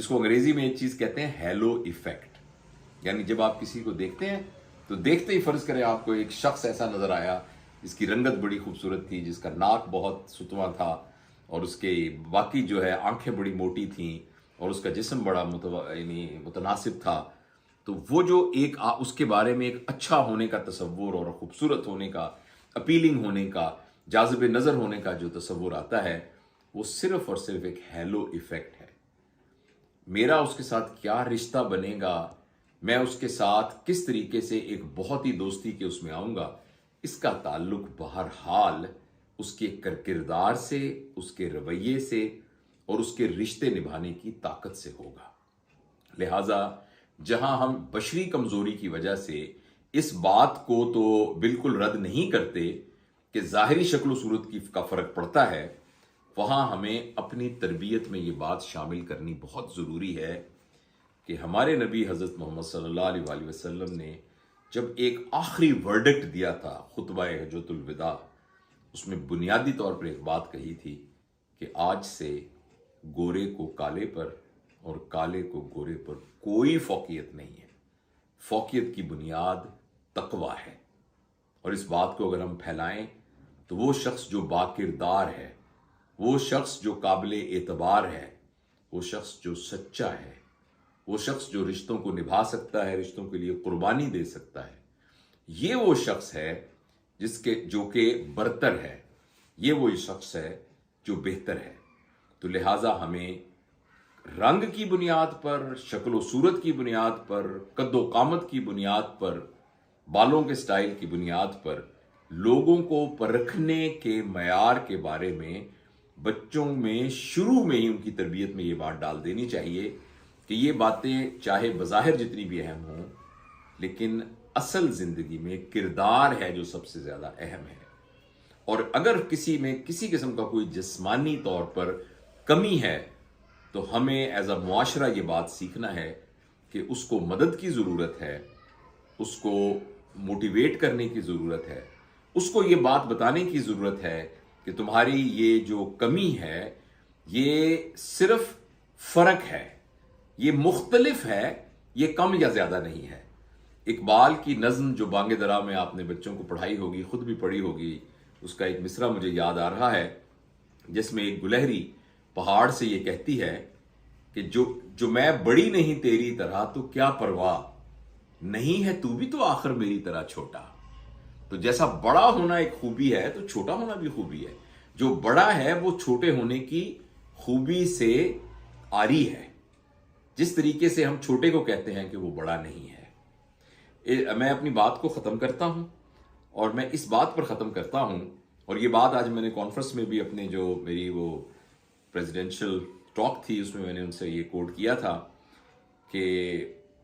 جس کو انگریزی میں ایک چیز کہتے ہیں ہیلو ایفیکٹ. یعنی جب آپ کسی کو دیکھتے ہیں تو دیکھتے ہی فرض کریں آپ کو ایک شخص ایسا نظر آیا جس کی رنگت بڑی خوبصورت تھی، جس کا ناک بہت ستواں تھا، اور اس کے باقی جو ہے آنکھیں بڑی موٹی تھیں، اور اس کا جسم بڑا یعنی متناسب تھا، تو وہ جو ایک اس کے بارے میں ایک اچھا ہونے کا تصور اور خوبصورت ہونے کا، اپیلنگ ہونے کا، جاذب نظر ہونے کا جو تصور آتا ہے، وہ صرف اور صرف ایک ہیلو ایفیکٹ ہے. میرا اس کے ساتھ کیا رشتہ بنے گا، میں اس کے ساتھ کس طریقے سے ایک بہت ہی دوستی کے اس میں آؤں گا، اس کا تعلق بہرحال اس کے کردار سے، اس کے رویے سے اور اس کے رشتے نبھانے کی طاقت سے ہوگا. لہٰذا جہاں ہم بشری کمزوری کی وجہ سے اس بات کو تو بالکل رد نہیں کرتے کہ ظاہری شکل و صورت کا فرق پڑتا ہے، وہاں ہمیں اپنی تربیت میں یہ بات شامل کرنی بہت ضروری ہے کہ ہمارے نبی حضرت محمد صلی اللہ علیہ وآلہ وسلم نے جب ایک آخری ورڈکٹ دیا تھا خطبہ حجۃ الوداع، اس میں بنیادی طور پر ایک بات کہی تھی کہ آج سے گورے کو کالے پر اور کالے کو گورے پر کوئی فوقیت نہیں ہے. فوقیت کی بنیاد تقویٰ ہے، اور اس بات کو اگر ہم پھیلائیں تو وہ شخص جو باکردار ہے، وہ شخص جو قابل اعتبار ہے، وہ شخص جو سچا ہے، وہ شخص جو رشتوں کو نبھا سکتا ہے، رشتوں کے لیے قربانی دے سکتا ہے، یہ وہ شخص ہے جو کہ برتر ہے، یہ وہ شخص ہے جو بہتر ہے. تو لہٰذا ہمیں رنگ کی بنیاد پر، شکل و صورت کی بنیاد پر، قد و قامت کی بنیاد پر، بالوں کے سٹائل کی بنیاد پر لوگوں کو پرکھنے کے معیار کے بارے میں بچوں میں شروع میں ہی ان کی تربیت میں یہ بات ڈال دینی چاہیے کہ یہ باتیں چاہے بظاہر جتنی بھی اہم ہوں، لیکن اصل زندگی میں کردار ہے جو سب سے زیادہ اہم ہے. اور اگر کسی میں کسی قسم کا کوئی جسمانی طور پر کمی ہے تو ہمیں ایز اے معاشرہ یہ بات سیکھنا ہے کہ اس کو مدد کی ضرورت ہے، اس کو موٹیویٹ کرنے کی ضرورت ہے، اس کو یہ بات بتانے کی ضرورت ہے کہ تمہاری یہ جو کمی ہے یہ صرف فرق ہے، یہ مختلف ہے، یہ کم یا زیادہ نہیں ہے. اقبال کی نظم جو بانگ درا میں آپ نے بچوں کو پڑھائی ہوگی، خود بھی پڑھی ہوگی، اس کا ایک مصرع مجھے یاد آ رہا ہے جس میں ایک گلہری پہاڑ سے یہ کہتی ہے کہ جو میں بڑی نہیں تیری طرح تو کیا پرواہ، نہیں ہے تو بھی تو آخر میری طرح چھوٹا. تو جیسا بڑا ہونا ایک خوبی ہے تو چھوٹا ہونا بھی خوبی ہے. جو بڑا ہے وہ چھوٹے ہونے کی خوبی سے آری ہے، جس طریقے سے ہم چھوٹے کو کہتے ہیں کہ وہ بڑا نہیں ہے. میں اپنی بات کو ختم کرتا ہوں، اور میں اس بات پر ختم کرتا ہوں، اور یہ بات آج میں نے کانفرنس میں بھی اپنے جو میری وہ پریزیڈنشل ٹاک تھی اس میں نے ان سے یہ کوٹ کیا تھا کہ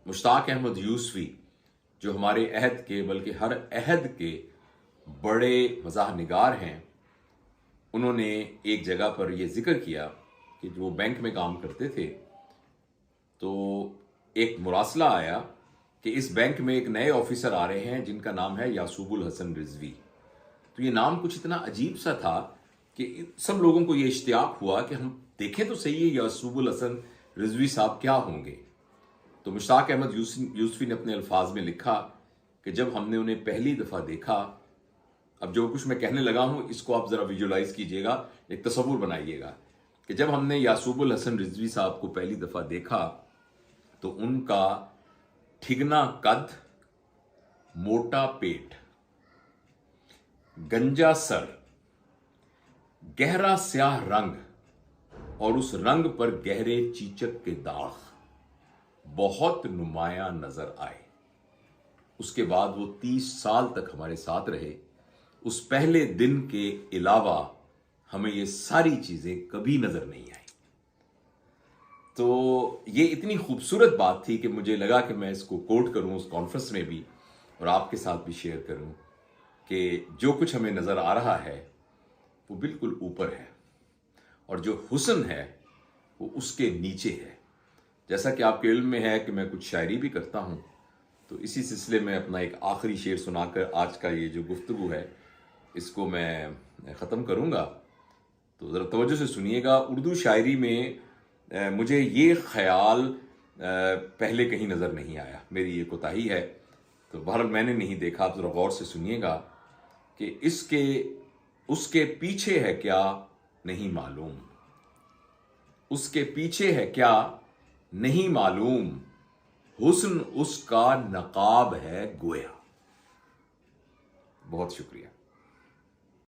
مشتاق احمد یوسفی جو ہمارے عہد کے بلکہ ہر عہد کے بڑے مزاح نگار ہیں، انہوں نے ایک جگہ پر یہ ذکر کیا کہ جو بینک میں کام کرتے تھے تو ایک مراسلہ آیا کہ اس بینک میں ایک نئے آفیسر آ رہے ہیں جن کا نام ہے یعصوب الحسن رضوی. تو یہ نام کچھ اتنا عجیب سا تھا کہ سب لوگوں کو یہ اشتیاق ہوا کہ ہم دیکھیں تو صحیح ہے یعصوب الحسن رضوی صاحب کیا ہوں گے. تو مشتاق احمد یوسفی نے اپنے الفاظ میں لکھا کہ جب ہم نے انہیں پہلی دفعہ دیکھا، اب جو کچھ میں کہنے لگا ہوں اس کو آپ ذرا ویژولائز کیجئے گا، ایک تصور بنائیے گا کہ جب ہم نے یعصوب الحسن رضوی صاحب کو پہلی دفعہ دیکھا تو ان کا ٹھگنا قد، موٹا پیٹ، گنجا سر، گہرا سیاہ رنگ اور اس رنگ پر گہرے چیچک کے داغ بہت نمایاں نظر آئے. اس کے بعد وہ 30 سال تک ہمارے ساتھ رہے. اس پہلے دن کے علاوہ ہمیں یہ ساری چیزیں کبھی نظر نہیں آئی. تو یہ اتنی خوبصورت بات تھی کہ مجھے لگا کہ میں اس کو کوٹ کروں اس کانفرنس میں بھی اور آپ کے ساتھ بھی شیئر کروں کہ جو کچھ ہمیں نظر آ رہا ہے وہ بالکل اوپر ہے، اور جو حسن ہے وہ اس کے نیچے ہے. جیسا کہ آپ کے علم میں ہے کہ میں کچھ شاعری بھی کرتا ہوں، تو اسی سلسلے میں اپنا ایک آخری شعر سنا کر آج کا یہ جو گفتگو ہے اس کو میں ختم کروں گا. تو ذرا توجہ سے سنیے گا. اردو شاعری میں مجھے یہ خیال پہلے کہیں نظر نہیں آیا، میری یہ کوتاہی ہے، تو بہرحال میں نے نہیں دیکھا. آپ ذرا غور سے سنیے گا کہ اس کے پیچھے ہے کیا نہیں معلوم، اس کے پیچھے ہے کیا نہیں معلوم، حسن اس کا نقاب ہے گویا. بہت شکریہ.